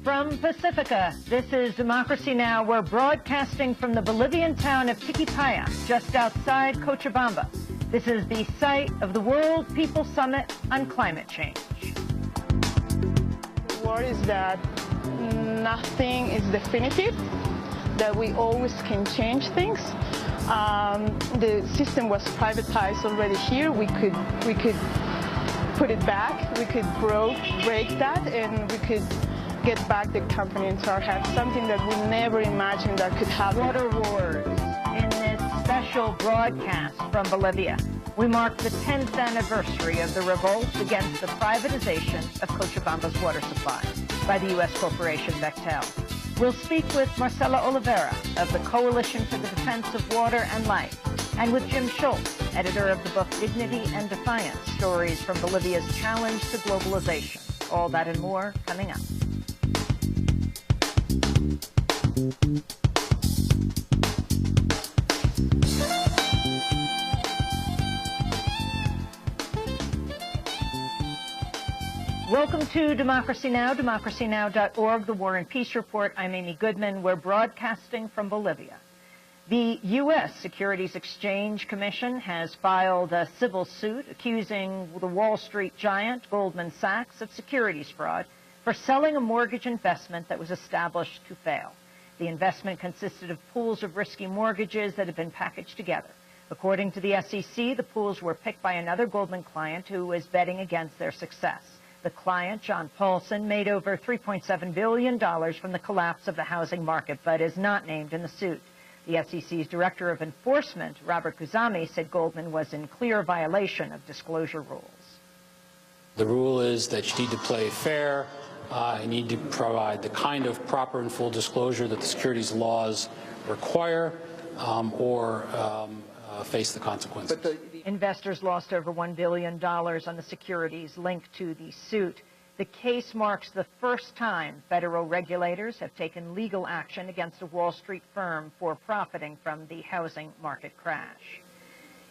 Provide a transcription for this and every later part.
From Pacifica, this is Democracy Now! We're broadcasting from the Bolivian town of Tiquipaya, just outside Cochabamba. This is the site of the World People Summit on Climate Change. The word is that nothing is definitive, that we always can change things. The system was privatized already here. We could put it back, we could break that, and we could get back the company into our hands, something that we never imagined that could happen. Water Wars in this special broadcast from Bolivia. We mark the 10th anniversary of the revolt against the privatization of Cochabamba's water supply by the U.S. corporation Bechtel. We'll speak with Marcela Oliveira of the Coalition for the Defense of Water and Life, and with Jim Schultz, editor of the book Dignity and Defiance, Stories from Bolivia's Challenge to Globalization. All that and more coming up. Welcome to Democracy Now!, democracynow.org, the War and Peace Report. I'm Amy Goodman. We're broadcasting from Bolivia. The U.S. Securities Exchange Commission has filed a civil suit accusing the Wall Street giant Goldman Sachs of securities fraud for selling a mortgage investment that was established to fail. The investment consisted of pools of risky mortgages that had been packaged together. According to the SEC, the pools were picked by another Goldman client who was betting against their success. The client, John Paulson, made over $3.7 billion from the collapse of the housing market, but is not named in the suit. The SEC's Director of Enforcement, Robert Khuzami, said Goldman was in clear violation of disclosure rules. The rule is that you need to play fair. You need to provide the kind of proper and full disclosure that the securities laws require, or face the consequences. Investors lost over $1 billion on the securities linked to the suit. The case marks the first time federal regulators have taken legal action against a Wall Street firm for profiting from the housing market crash.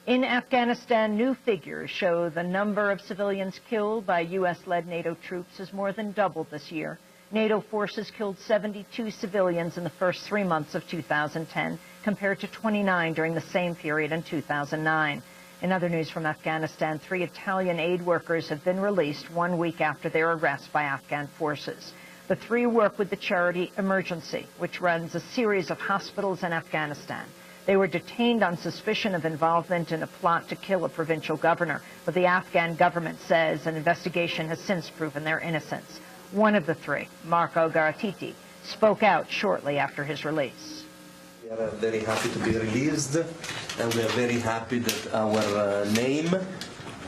In Afghanistan, new figures show the number of civilians killed by U.S.-led NATO troops has more than doubled this year. NATO forces killed 72 civilians in the first 3 months of 2010, compared to 29 during the same period in 2009. In other news from Afghanistan, 3 Italian aid workers have been released 1 week after their arrest by Afghan forces. The 3 work with the charity Emergency, which runs a series of hospitals in Afghanistan. They were detained on suspicion of involvement in a plot to kill a provincial governor, but the Afghan government says an investigation has since proven their innocence. One of the 3, Marco Garatiti, spoke out shortly after his release. We are very happy to be released, and we are very happy that our name,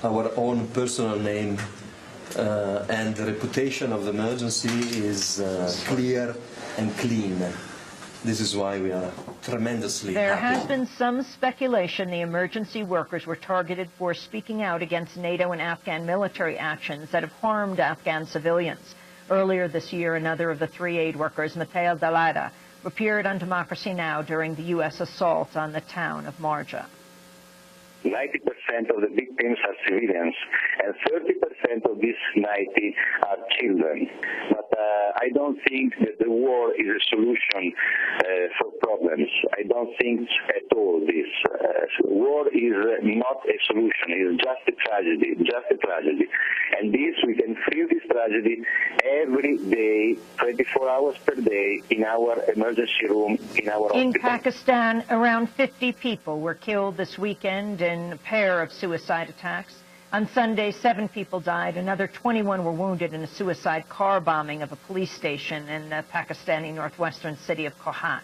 our own personal name, and the reputation of the emergency is clear and clean. This is why we are tremendously happy. There has been some speculation the emergency workers were targeted for speaking out against NATO and Afghan military actions that have harmed Afghan civilians. Earlier this year, another of the 3 aid workers, Mateo Dalada, appeared on Democracy Now! During the U.S. assault on the town of Marja. 90% of the victims are civilians, and 30% of these 90 are children. But I don't think that the war is a solution for problems. I don't think at all this. War is not a solution. It is just a tragedy, And this, we can feel this tragedy every day, 24 hours per day, in our emergency room, in our hospital. In Pakistan, around 50 people were killed this weekend in a pair of suicide attacks. On Sunday, 7 people died. Another 21 were wounded in a suicide car bombing of a police station in the Pakistani northwestern city of Kohat.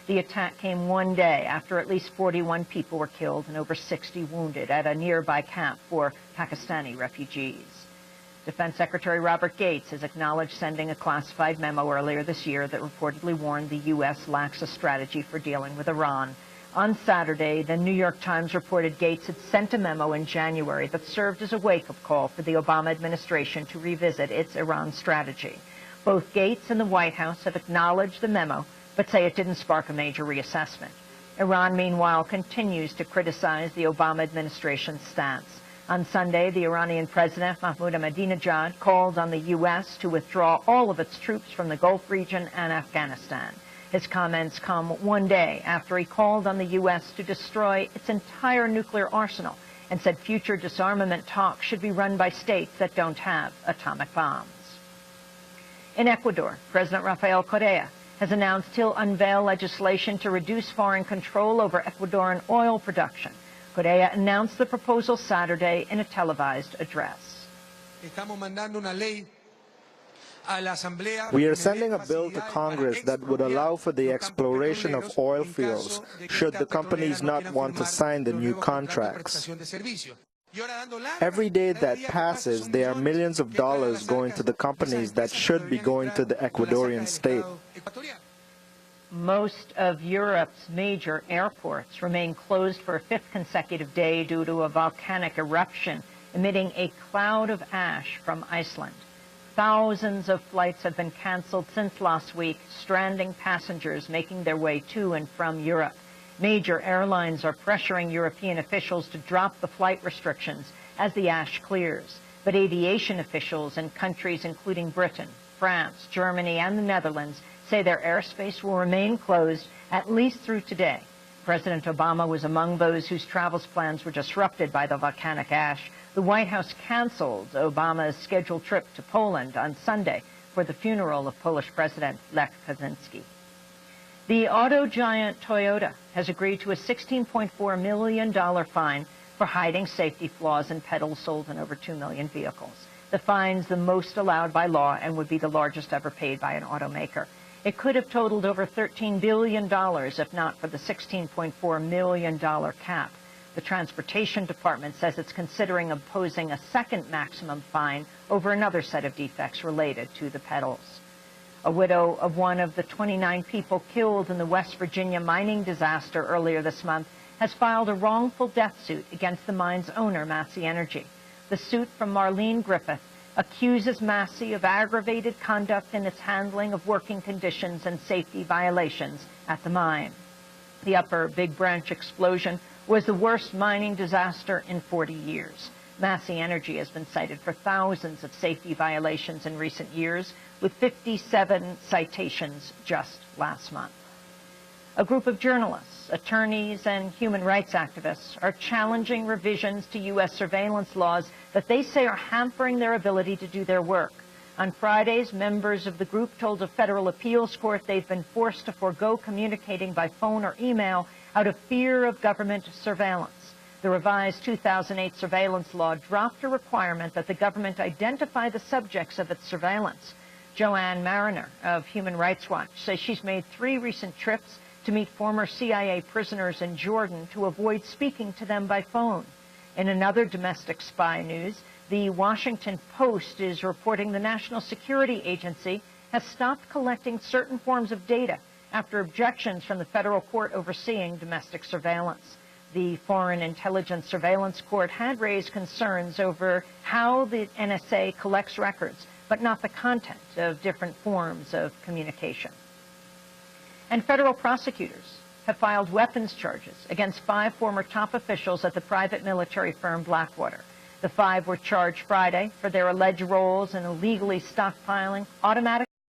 The attack came 1 day after at least 41 people were killed and over 60 wounded at a nearby camp for Pakistani refugees. Defense Secretary Robert Gates has acknowledged sending a classified memo earlier this year that reportedly warned the U.S. lacks a strategy for dealing with Iran. On Saturday, the New York Times reported Gates had sent a memo in January that served as a wake-up call for the Obama administration to revisit its Iran strategy. Both Gates and the White House have acknowledged the memo, but say it didn't spark a major reassessment. Iran, meanwhile, continues to criticize the Obama administration's stance. On Sunday, the Iranian president, Mahmoud Ahmadinejad, called on the U.S. to withdraw all of its troops from the Gulf region and Afghanistan. His comments come one day after he called on the U.S. to destroy its entire nuclear arsenal and said future disarmament talks should be run by states that don't have atomic bombs. In Ecuador, President Rafael Correa has announced he'll unveil legislation to reduce foreign control over Ecuadorian oil production. Correa announced the proposal Saturday in a televised address. We are sending a bill to Congress that would allow for the exploration of oil fields should the companies not want to sign the new contracts. Every day that passes, there are millions of dollars going to the companies that should be going to the Ecuadorian state. Most of Europe's major airports remain closed for a fifth consecutive day due to a volcanic eruption emitting a cloud of ash from Iceland. Thousands of flights have been canceled since last week, stranding passengers making their way to and from Europe. Major airlines are pressuring European officials to drop the flight restrictions as the ash clears. But aviation officials in countries including Britain, France, Germany, and the Netherlands say their airspace will remain closed at least through today. President Obama was among those whose travel plans were disrupted by the volcanic ash. The White House canceled Obama's scheduled trip to Poland on Sunday for the funeral of Polish President Lech Kaczynski. The auto giant Toyota has agreed to a $16.4 million fine for hiding safety flaws in pedals sold in over 2 million vehicles. The fine's the most allowed by law and would be the largest ever paid by an automaker. It could have totaled over $13 billion if not for the $16.4 million cap. The Transportation Department says it's considering imposing a second maximum fine over another set of defects related to the pedals. A widow of one of the 29 people killed in the West Virginia mining disaster earlier this month has filed a wrongful death suit against the mine's owner, Massey Energy. The suit from Marlene Griffith accuses Massey of aggravated conduct in its handling of working conditions and safety violations at the mine. The Upper Big Branch explosion was the worst mining disaster in 40 years. Massey Energy has been cited for thousands of safety violations in recent years, with 57 citations just last month. A group of journalists, attorneys, and human rights activists are challenging revisions to U.S. surveillance laws that they say are hampering their ability to do their work. On Fridays, members of the group told a federal appeals court they've been forced to forego communicating by phone or email out of fear of government surveillance. The revised 2008 surveillance law dropped a requirement that the government identify the subjects of its surveillance. Joanne Mariner of Human Rights Watch says she's made 3 recent trips to meet former CIA prisoners in Jordan to avoid speaking to them by phone. In another domestic spy news, the Washington Post is reporting the National Security Agency has stopped collecting certain forms of data after objections from the federal court overseeing domestic surveillance. The Foreign Intelligence Surveillance Court had raised concerns over how the NSA collects records, but not the content of different forms of communication. And federal prosecutors have filed weapons charges against 5 former top officials at the private military firm Blackwater. The 5 were charged Friday for their alleged roles in illegally stockpiling automatic